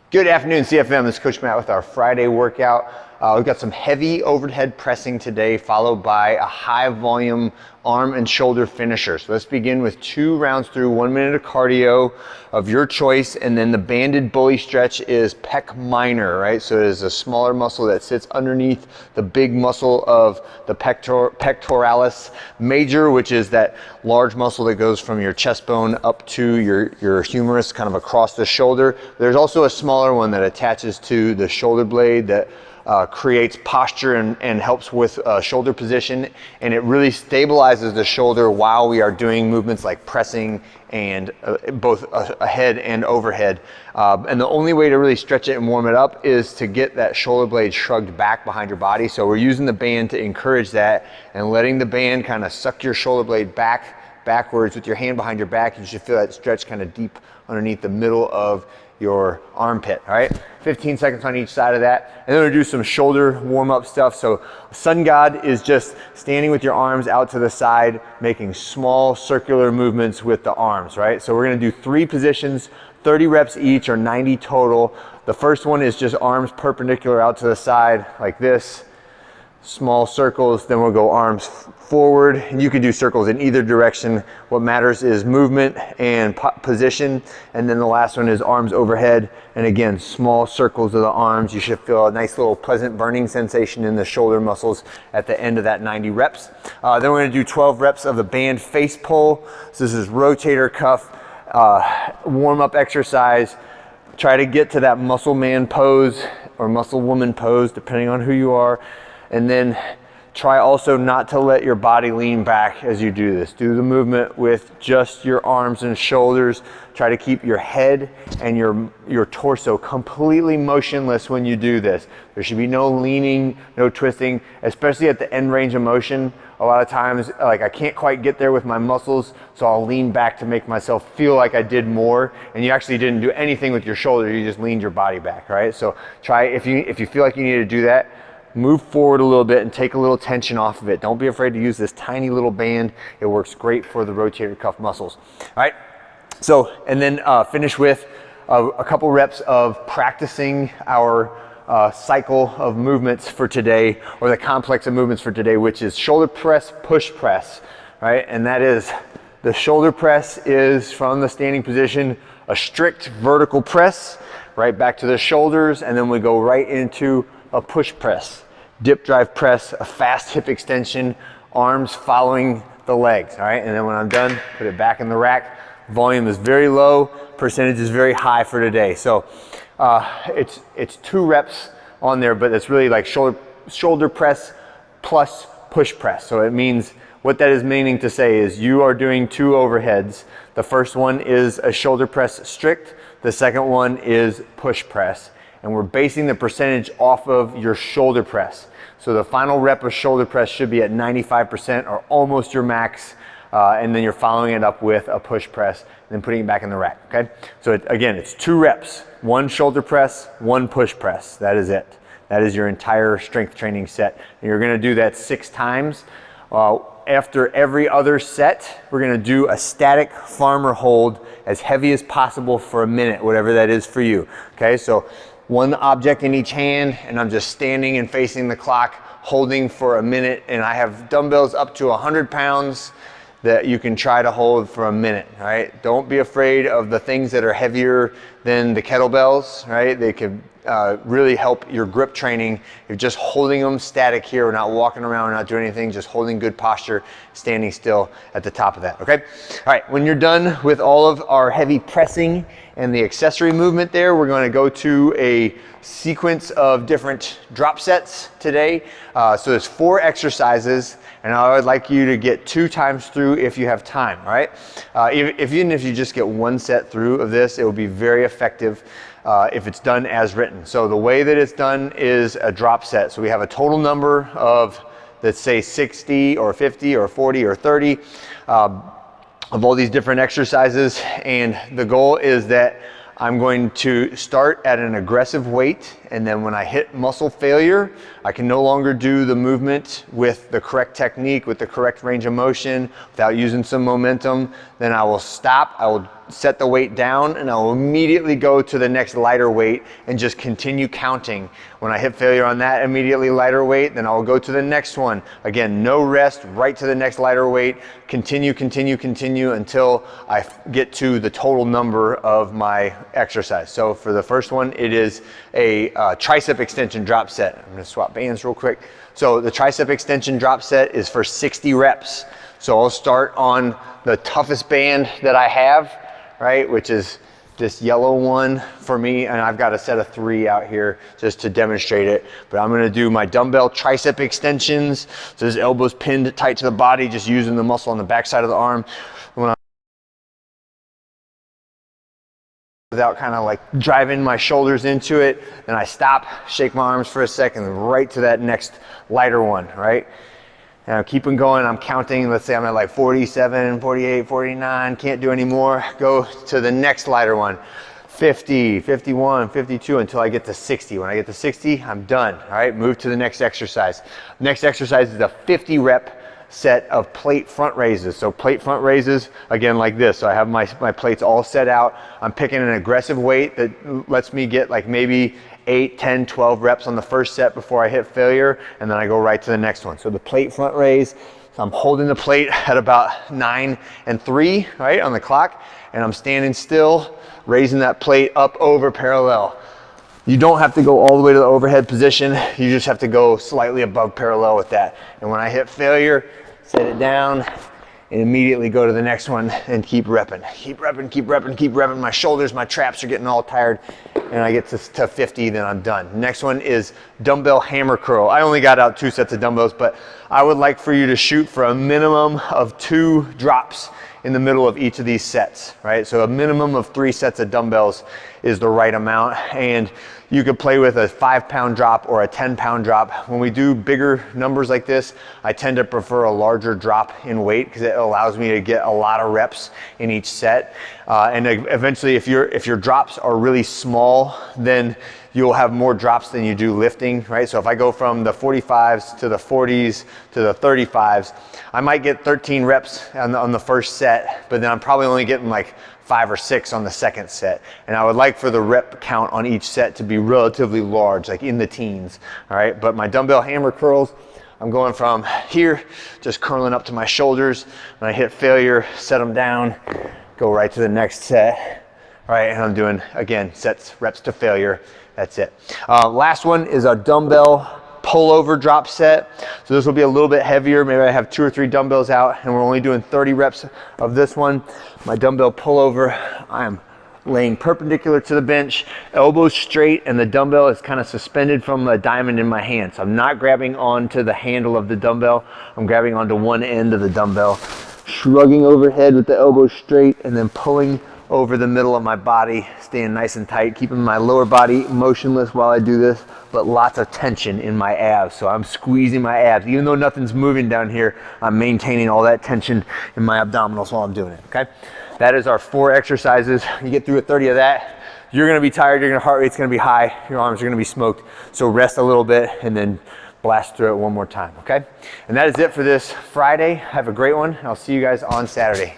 Good afternoon, CFM. This is Coach Matt with our Friday workout. We've got some heavy overhead pressing today, followed by a high volume arm and shoulder finisher. So let's begin with 2 rounds through, 1 minute of cardio of your choice, and then the banded bully stretch is pec minor, right? So it is a smaller muscle that sits underneath the big muscle of the pectoralis major, which is that large muscle that goes from your chest bone up to your humerus, kind of across the shoulder. There's also a smaller one that attaches to the shoulder blade that creates posture and helps with shoulder position, and it really stabilizes the shoulder while we are doing movements like pressing and both ahead and overhead. And the only way to really stretch it and warm it up is to get that shoulder blade shrugged back behind your body. So we're using the band to encourage that and letting the band kind of suck your shoulder blade backwards with your hand behind your back. You should feel that stretch kind of deep underneath the middle of your armpit, all right? 15 seconds on each side of that. And then we'll do some shoulder warm-up stuff. So Sun God is just standing with your arms out to the side, making small circular movements with the arms, right? So we're gonna do 3 positions, 30 reps each, or 90 total. The first one is just arms perpendicular out to the side like this, small circles. Then we'll go arms forward, and you can do circles in either direction. What matters is movement and position. And then the last one is arms overhead, and again, small circles of the arms. You should feel a nice little pleasant burning sensation in the shoulder muscles at the end of that 90 reps. Then we're gonna do 12 reps of the band face pull. So this is rotator cuff warm-up exercise. Try to get to that muscle man pose or muscle woman pose, depending on who you are. And then try also not to let your body lean back as you do this. Do the movement with just your arms and shoulders. Try to keep your head and your torso completely motionless when you do this. There should be no leaning, no twisting, especially at the end range of motion. A lot of times, like, I can't quite get there with my muscles, so I'll lean back to make myself feel like I did more, and you actually didn't do anything with your shoulder, you just leaned your body back, right? So try, if you feel like you need to do that, move forward a little bit and take a little tension off of it. Don't be afraid to use this tiny little band. It works great for the rotator cuff muscles. All right, so, and then finish with a couple reps of practicing our cycle of movements for today, or the complex of movements for today, which is shoulder press, push press, right? And that is, the shoulder press is from the standing position, a strict vertical press, right back to the shoulders, and then we go right into a push press, dip drive press, a fast hip extension, arms following the legs, all right? And then when I'm done, put it back in the rack. Volume is very low, percentage is very high for today. So it's 2 reps on there, but it's really like shoulder press plus push press. So it means, what that is meaning to say is you are doing 2 overheads. The first one is a shoulder press strict, the second one is push press. And we're basing the percentage off of your shoulder press. So the final rep of shoulder press should be at 95% or almost your max. And then you're following it up with a push press and then putting it back in the rack, okay? So again, it's 2 reps, 1 shoulder press, 1 push press. That is it. That is your entire strength training set. And you're gonna do that 6 times. After every other set, we're gonna do a static farmer hold as heavy as possible for a minute, whatever that is for you, okay? So 1 object in each hand, and I'm just standing and facing the clock, holding for a minute, and I have dumbbells up to 100 pounds that you can try to hold for a minute, right? Don't be afraid of the things that are heavier than the kettlebells, right? They could really help your grip training. You're just holding them static here. We're not walking around, we're not doing anything, just holding good posture, standing still at the top of that, okay? All right, when you're done with all of our heavy pressing and the accessory movement there, we're gonna go to a sequence of different drop sets today. So there's 4 exercises, and I would like you to get 2 times through if you have time, right? Even if you just get 1 set through of this, it will be very effective if it's done as written. So the way that it's done is a drop set. So we have a total number of, let's say 60 or 50 or 40 or 30 of all these different exercises. And the goal is that I'm going to start at an aggressive weight, and then when I hit muscle failure, I can no longer do the movement with the correct technique, with the correct range of motion, without using some momentum. Then I will stop, I will set the weight down, and I'll immediately go to the next lighter weight and just continue counting. When I hit failure on that immediately lighter weight, then I'll go to the next one. Again, no rest, right to the next lighter weight, continue until I get to the total number of my exercise. So for the first one, it is a tricep extension drop set. I'm gonna swap bands real quick. So the tricep extension drop set is for 60 reps. So I'll start on the toughest band that I have, right, which is this yellow one for me, and I've got a set of 3 out here just to demonstrate it. But I'm gonna do my dumbbell tricep extensions. So this elbow's pinned tight to the body, just using the muscle on the back side of the arm. Without kind of like driving my shoulders into it, then I stop, shake my arms for a second, right to that next lighter one, right? Now keep on going, I'm counting, let's say I'm at like 47, 48, 49, can't do any more. Go to the next lighter one, 50, 51, 52, until I get to 60. When I get to 60, I'm done, all right? Move to the next exercise. Next exercise is a 50 rep set of plate front raises. So plate front raises, again, like this. So I have my plates all set out. I'm picking an aggressive weight that lets me get like maybe 8, 10, 12 reps on the first set before I hit failure, and then I go right to the next one. So the plate front raise, so I'm holding the plate at about 9 and 3, right, on the clock, and I'm standing still, raising that plate up over parallel. You don't have to go all the way to the overhead position. You just have to go slightly above parallel with that. And when I hit failure, set it down and immediately go to the next one and keep repping. Keep repping, keep repping, keep repping. My shoulders, my traps are getting all tired, and I get to 50, then I'm done. Next one is dumbbell hammer curl. I only got out 2 sets of dumbbells, but I would like for you to shoot for a minimum of 2 drops in the middle of each of these sets, right? So a minimum of 3 sets of dumbbells is the right amount, and you could play with a 5-pound drop or a 10-pound drop. When we do bigger numbers like this, I tend to prefer a larger drop in weight because it allows me to get a lot of reps in each set. And eventually, if your drops are really small, then you'll have more drops than you do lifting, right? So if I go from the 45s to the 40s to the 35s, I might get 13 reps on the first set, but then I'm probably only getting like 5 or 6 on the second set. And I would like for the rep count on each set to be relatively large, like in the teens, all right? But my dumbbell hammer curls, I'm going from here, just curling up to my shoulders. When I hit failure, set them down, go right to the next set, all right? And I'm doing, again, reps to failure. That's it. Last one is a dumbbell pullover drop set. So this will be a little bit heavier. Maybe I have 2 or 3 dumbbells out and we're only doing 30 reps of this one. My dumbbell pullover, I am laying perpendicular to the bench, elbows straight, and the dumbbell is kind of suspended from a diamond in my hand. So I'm not grabbing onto the handle of the dumbbell. I'm grabbing onto one end of the dumbbell, shrugging overhead with the elbows straight, and then pulling over the middle of my body, staying nice and tight, keeping my lower body motionless while I do this, but lots of tension in my abs. So I'm squeezing my abs. Even though nothing's moving down here, I'm maintaining all that tension in my abdominals while I'm doing it, okay? That is our 4 exercises. You get through 30 of that, you're gonna be tired, your heart rate's gonna be high, your arms are gonna be smoked. So rest a little bit and then blast through it one more time, okay? And that is it for this Friday. Have a great one. I'll see you guys on Saturday.